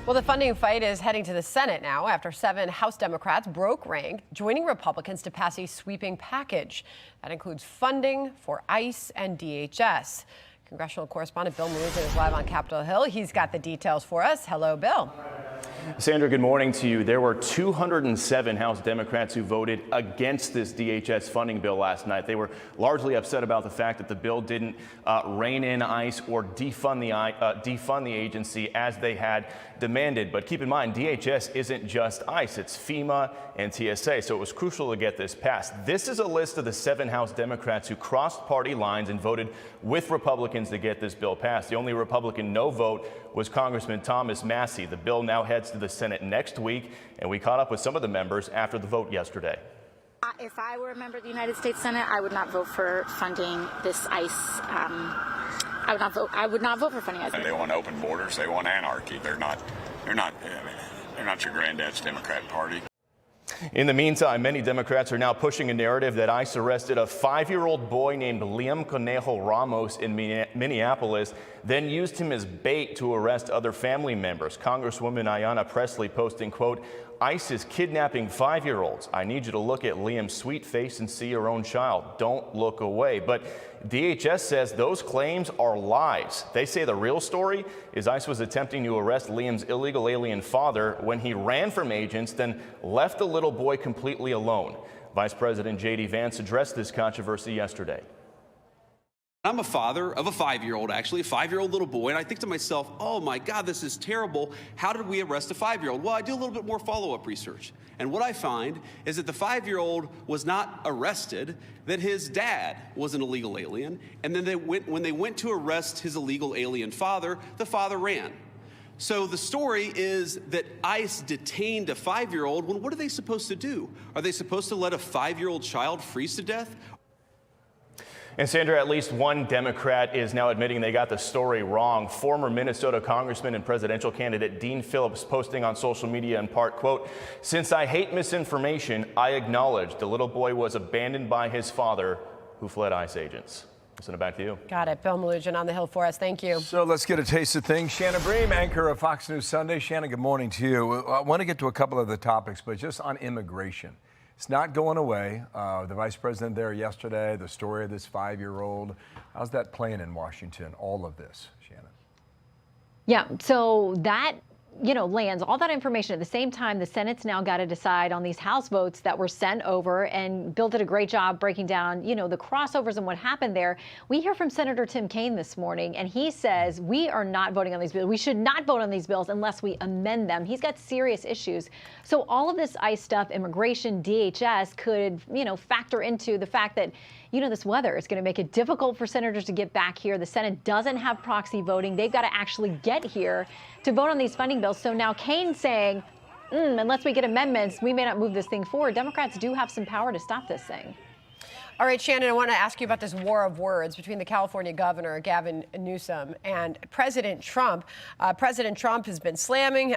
Well, the funding fight is heading to the Senate now after 7 House Democrats broke rank, joining Republicans to pass a sweeping package that includes funding for ICE and DHS. Congressional correspondent Bill Malugin is live on Capitol Hill. He's got the details for us. Hello, Bill. Sandra, good morning to you. There were 207 House Democrats who voted against this DHS funding bill last night. They were largely upset about the fact that the bill didn't rein in ICE or defund the agency as they had demanded. But keep in mind, DHS isn't just ICE, it's FEMA and TSA, so it was crucial to get this passed. This is a list of the 7 House Democrats who crossed party lines and voted with Republicans to get this bill passed. The only Republican no vote was Congressman Thomas Massie. The bill now heads to the Senate next week, and we caught up with some of the members after the vote yesterday. If I were a member of the United States Senate, I would not vote for funding this ICE. I would not vote for funding ICE. They want open borders. They want anarchy. They're not your granddad's Democrat Party. In the meantime, many Democrats are now pushing a narrative that ICE arrested a 5-year-old boy named Liam Conejo Ramos in Minneapolis, then used him as bait to arrest other family members. Congresswoman Ayanna Pressley posting, quote, "ICE is kidnapping 5-year-olds. I need you to look at Liam's sweet face and see your own child. Don't look away." But DHS says those claims are lies. They say the real story is ICE was attempting to arrest Liam's illegal alien father when he ran from agents, then left the little boy completely alone. Vice President J.D. Vance addressed this controversy yesterday. I'm a father of a 5-year-old, actually, a 5-year-old little boy, and I think to myself, oh my God, this is terrible. How did we arrest a 5-year-old? Well, I do a little bit more follow-up research. And what I find is that the 5-year-old was not arrested, that his dad was an illegal alien, and then when they went to arrest his illegal alien father, the father ran. So the story is that ICE detained a 5-year-old. Well, what are they supposed to do? Are they supposed to let a 5-year-old child freeze to death? And Sandra, at least one Democrat is now admitting they got the story wrong. Former Minnesota Congressman and presidential candidate Dean Phillips posting on social media in part, quote, "Since I hate misinformation, I acknowledge the little boy was abandoned by his father who fled ICE agents." Send it back to you. Got it. Bill Malugin on the Hill for us. Thank you. So let's get a taste of things. Shannon Bream, anchor of Fox News Sunday. Shannon, good morning to you. I want to get to a couple of the topics, but just on immigration. It's not going away. The vice president there yesterday, the story of this 5-year-old. How's that playing in Washington, all of this, Shannon? Yeah, so that, lands all that information. At the same time, the Senate's now got to decide on these House votes that were sent over, and Bill did a great job breaking down, the crossovers and what happened there. We hear from Senator Tim Kaine this morning, and he says we are not voting on these bills. We should not vote on these bills unless we amend them. He's got serious issues. So all of this ICE stuff, immigration, DHS, could, factor into the fact that, this weather is going to make it difficult for senators to get back here. The Senate doesn't have proxy voting. They've got to actually get here to vote on these funding bills. So now Kane's saying, unless we get amendments, we may not move this thing forward. Democrats do have some power to stop this thing. All right, Shannon, I want to ask you about this war of words between the California governor, Gavin Newsom, and President Trump. President Trump has been slamming,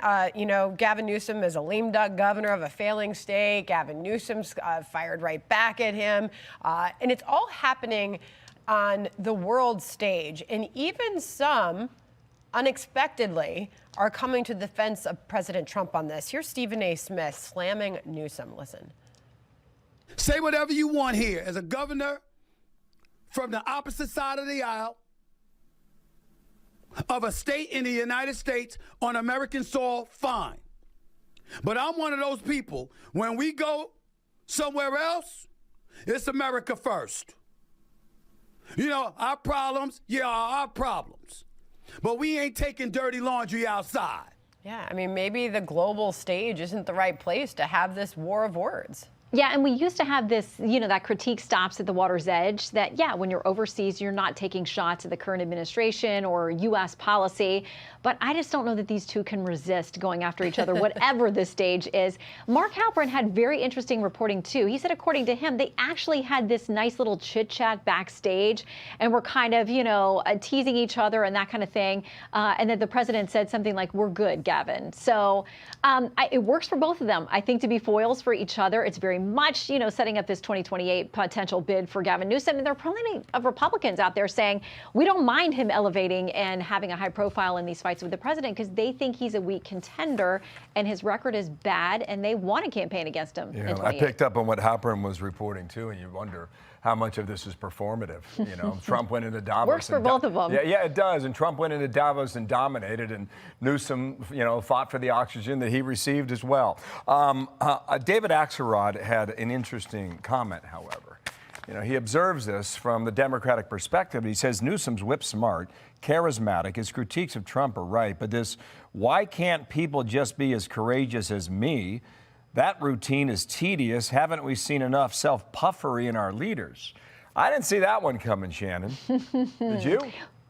Gavin Newsom as a lame duck governor of a failing state. Gavin Newsom's fired right back at him. And it's all happening on the world stage. And even some, unexpectedly, are coming to the defense of President Trump on this. Here's Stephen A. Smith slamming Newsom. Listen. Say whatever you want here. As a governor from the opposite side of the aisle of a state in the United States on American soil, fine. But I'm one of those people, when we go somewhere else, it's America first. Our problems, are our problems. But we ain't taking dirty laundry outside. Yeah, maybe the global stage isn't the right place to have this war of words. Yeah, and we used to have this, that critique stops at the water's edge, that, when you're overseas, you're not taking shots at the current administration or U.S. policy. But I just don't know that these two can resist going after each other, whatever the stage is. Mark Halperin had very interesting reporting, too. He said, according to him, they actually had this nice little chit-chat backstage and were kind of, teasing each other and that kind of thing. And then the president said something like, "We're good, Gavin." So it works for both of them. I think to be foils for each other, it's very much, setting up this 2028 potential bid for Gavin Newsom. And there are plenty of Republicans out there saying we don't mind him elevating and having a high profile in these fights with the president because they think he's a weak contender and his record is bad and they want to campaign against him. Yeah, I picked up on what Halpern was reporting too, and you wonder how much of this is performative. Trump went into Davos. Works for both of them. Yeah, it does. And Trump went into Davos and dominated, and Newsom, fought for the oxygen that he received as well. David Axelrod had an interesting comment, however. He observes this from the Democratic perspective. He says Newsom's whip smart, charismatic. His critiques of Trump are right, but this, why can't people just be as courageous as me? That routine is tedious. Haven't we seen enough self-puffery in our leaders? I didn't see that one coming, Shannon. Did you?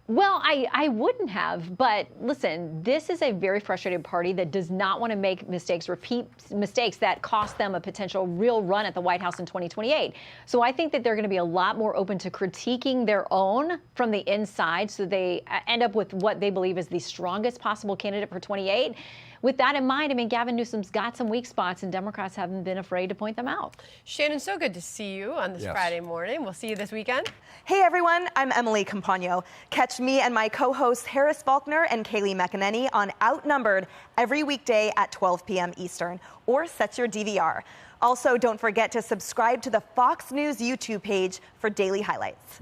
Well, I wouldn't have, but listen, this is a very frustrated party that does not want to make mistakes, repeat mistakes that cost them a potential real run at the White House in 2028. So I think that they're going to be a lot more open to critiquing their own from the inside so they end up with what they believe is the strongest possible candidate for 28. With that in mind, Gavin Newsom's got some weak spots, and Democrats haven't been afraid to point them out. Shannon, so good to see you on this Friday morning. We'll see you this weekend. Hey, everyone. I'm Emily Campagno. Catch me and my co-hosts Harris Faulkner and Kaylee McEnany on Outnumbered every weekday at 12 p.m. Eastern, or set your DVR. Also, don't forget to subscribe to the Fox News YouTube page for daily highlights.